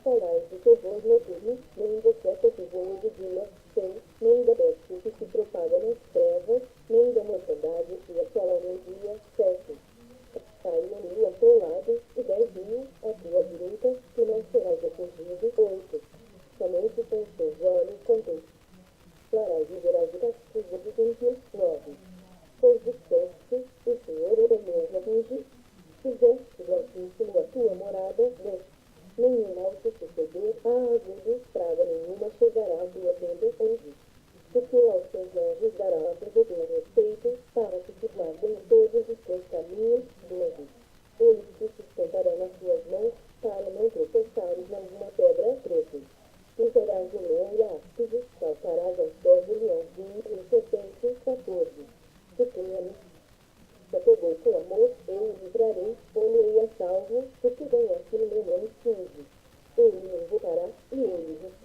falar de terror noturno, nem do seca que voa de dia, sem, nem da peste que se propaga nas trevas, nem da mortandade e aquela meio-dia, 7. Saiu 1000 ao teu lado, e 10.000 à tua direita, que não serás atingido, 8. Somente com os teus olhos contemplarás e verás o castigo dos ímpios, 9. Pois disseste, o Senhor é mesmo atingir, fizeste do Altíssimo a tua morada, 10. Nenhum mal te suceder, agudo, praga nenhuma chegará à tua tenda, 11. Porque aos teus anjos dará ordem do teu respeito, para que te guardem em todos os teus caminhos, 12. Eles te sustentarão nas tuas mãos, para não tropeçares em alguma pedra, 13. Pisarás o leão e a áspide, saltarás aos pés do leãozinho e o serpente, 14. Porque se apegou com amor, eu o livrarei, pô-lo-ei a salvo, porque conhece o meu nome, 15. Ele me invocará, e eu lhe responderei.